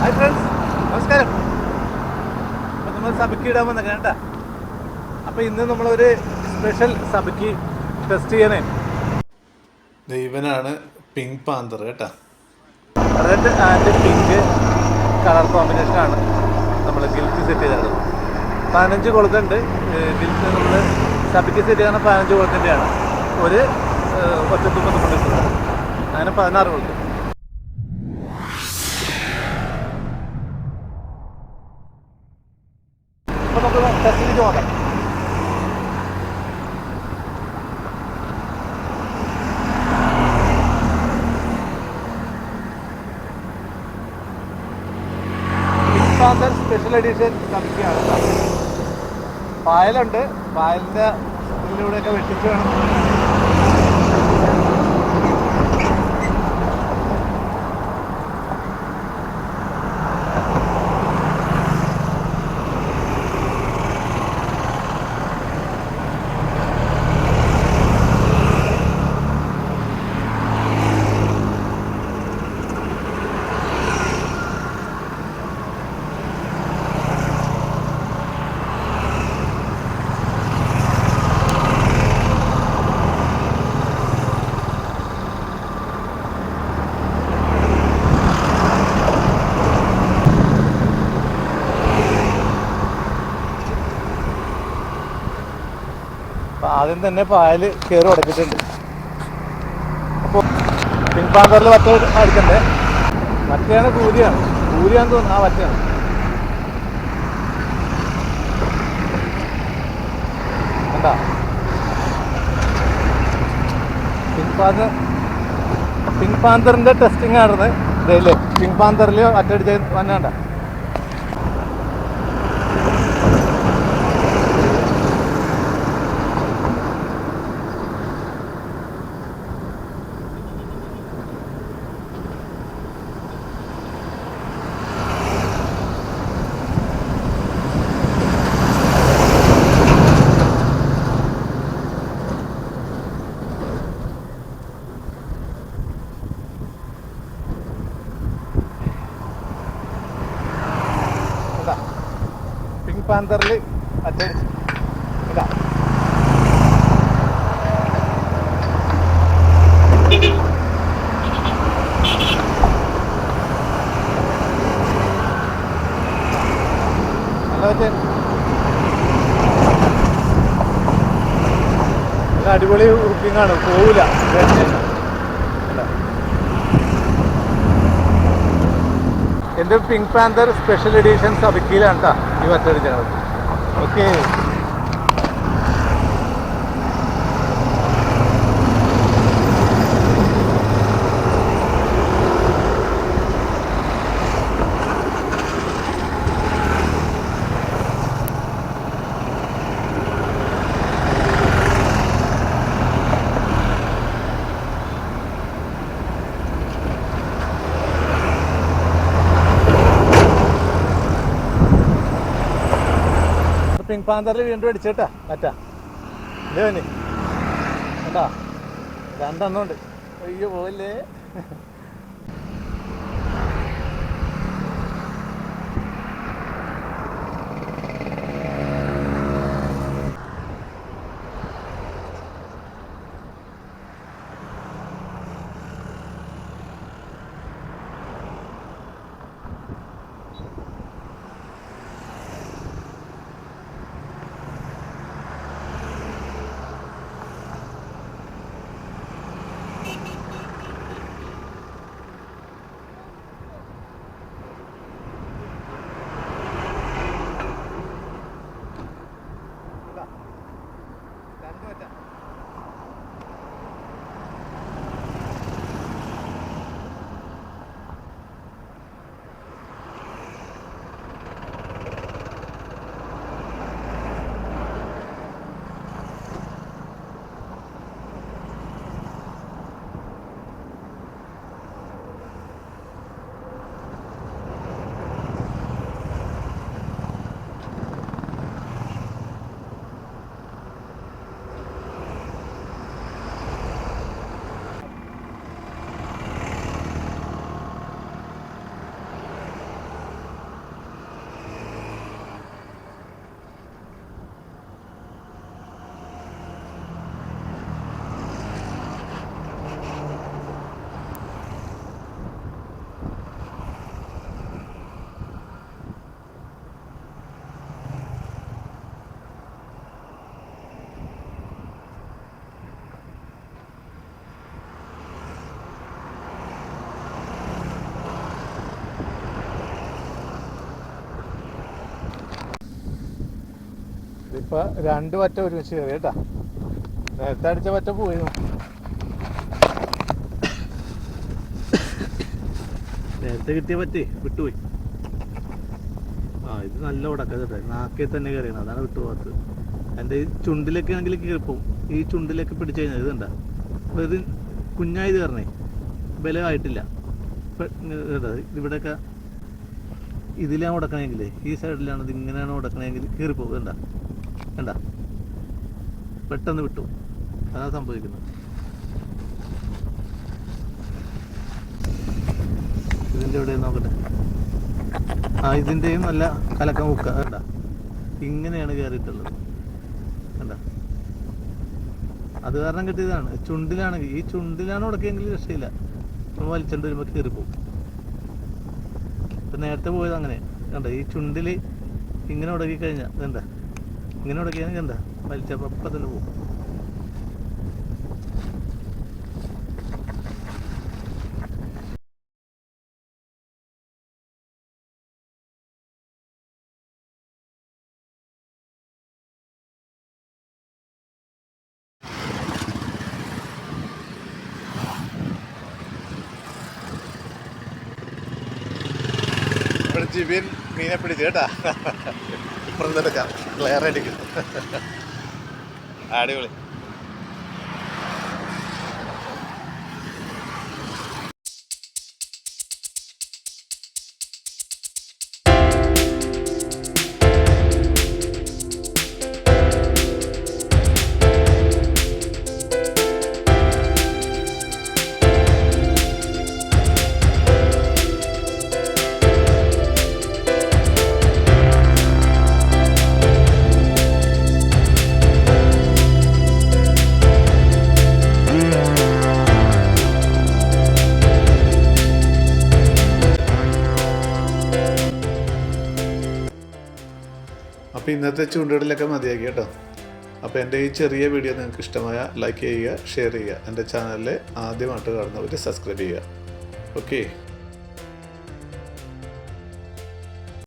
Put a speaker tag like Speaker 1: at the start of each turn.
Speaker 1: Hi friends, നമസ്കാരം. അപ്പോൾ നമ്മൾ സബക്കി ഇടാൻ വന്നേക്കാം കേട്ടോ. അപ്പോൾ ഇന്ന് നമ്മളൊരു സ്പെഷ്യൽ സബക്കി ടെസ്റ്റ് ചെയ്യണേ. ഇവനാണ് പിങ്ക് പാന്തർ കേട്ടോ. റെഡ് ആൻഡ് പിങ്ക് കളർ കോമ്പിനേഷനാണ് നമ്മൾ ഗിൽറ്റ് സെറ്റ് ചെയ്തത്. 15 കൊളുത്തുണ്ട്. ഗിൽറ്റ് നമ്മൾ സബക്കി സെറ്റ് ചെയ്യുന്ന 15 കൊളുത്തിൻ്റെയാണ്. ഒരു ഒറ്റത്തുമ്പ് നമ്മൾ കിട്ടുന്നത്. അങ്ങനെ 16 കൊളുത്ത്. അപ്പോൾ നമുക്ക് ടെസ്റ്റിലേക്ക് നോക്കാം. Special edition സബക്കിയാണ്. പായലുണ്ട്. പായലിൻ്റെ ഇതിലൂടെയൊക്കെ വെട്ടിച്ച് വേണം. ആദ്യം തന്നെ പായൽ കയറി ഉടക്കിയിട്ടുണ്ട്. അപ്പോൾ പിങ്ക് പാന്തറിൽ വറ്റ അടിക്കണ്ടേ. വറ്റയാണ് കൂലിയാന്ന് തോന്നുന്നു. ആ വറ്റയാണ്. കണ്ടാ പിങ്ക് പാന്തറിൻ്റെ ടെസ്റ്റിംഗ് ആണെന്ന് ഇതല്ലേ. പിങ്ക് പാന്തറിൽ വറ്റടിച്ച് വന്നെ കണ്ട. പിങ്ക് പാന്തറിൽ അറ്റടിച്ച് ഇതാ. നല്ല വെച്ച് അടിപൊളി ഹുക്കിങ്ങാണ്. പോവില്ല. എൻ്റെ പിങ്ക് പാന്തർ സ്പെഷ്യൽ എഡിഷൻ സബക്കിയിലാണ് കേട്ടോ ഈ വറ്റടിച്ചത്. ഓക്കെ. പിങ്ക് പാന്തറിൽ വീണ്ടും അടിച്ചേട്ടാ പറ്റാ. ഇല്ലേ പനി കേട്ടാ. രണ്ടെണ്ണം ഉണ്ട്. അയ്യോ പോവല്ലേ. ഇപ്പൊ 2 വറ്റ ഒരുമിച്ച് കയറി കേട്ടാ. നേരത്തെ അടിച്ച വറ്റ പോയി. നേരത്തെ കിട്ടിയ പറ്റേ വിട്ടുപോയി. ഇത് നല്ല ഉടക്കട്ടെ, നാക്കേ തന്നെ കയറിയാണ്, അതാണ് വിട്ടുപോകാത്തത്. എൻ്റെ ഈ ചുണ്ടിലൊക്കെ ആണെങ്കിൽ കയറിപ്പോവും. ഈ ചുണ്ടിലൊക്കെ പിടിച്ചു കഴിഞ്ഞാൽ ഇതുണ്ട ഇത് കുഞ്ഞായത് കാരണേ ബലമായിട്ടില്ല. ഇവിടെയൊക്കെ ഇതിലാണ് ഉടക്കണമെങ്കിൽ, ഈ സൈഡിലാണ് ഇത് ഇങ്ങനെയാണ് ഉടക്കണമെങ്കിൽ കയറിപ്പോകും. കണ്ട പെട്ടെന്ന് വിട്ടു, അതാണ് സംഭവിക്കുന്നത്. ഇതിൻ്റെ എവിടെ നോക്കട്ടെ. ഇതിൻ്റെയും നല്ല കലക്കം മുക്ക. കണ്ട ഇങ്ങനെയാണ് കയറിയിട്ടുള്ളത്. കണ്ട അത് കാരണം കിട്ടിയതാണ്. ചുണ്ടിലാണെങ്കിൽ, ഈ ചുണ്ടിലാണ് ഉടക്കിയെങ്കിൽ രക്ഷയില്ല, നമ്മൾ വലിച്ചോണ്ട് വരുമ്പോൾ കയറിപ്പോവും. ഇപ്പം നേരത്തെ പോയത് അങ്ങനെ കണ്ട, ഈ ചുണ്ടിൽ ഇങ്ങനെ ഉടക്കി കഴിഞ്ഞാൽ കണ്ട, ഇങ്ങനെ ഉടക്കിയാൽ കണ്ട വലിച്ചപ്പോൾ അപ്പം തന്നെ പോകും. ജിബിൻ മീനെ പിടിച്ച് കേട്ടാ. ഇപ്പുറത്തെടുക്കാം, ക്ലിയർ അടിക്കും. അടിപൊളി. അപ്പോൾ ഇന്നത്തെ ചൂണ്ടയിടലൊക്കെ മതിയാക്കി കേട്ടോ. അപ്പോൾ എൻ്റെ ഈ ചെറിയ വീഡിയോ നിങ്ങൾക്ക് ഇഷ്ടമായ ലൈക്ക് ചെയ്യുക, ഷെയർ ചെയ്യുക. എൻ്റെ ചാനലിൽ ആദ്യമായിട്ട് കാണുന്നവർ സബ്സ്ക്രൈബ് ചെയ്യുക. ഓക്കെ.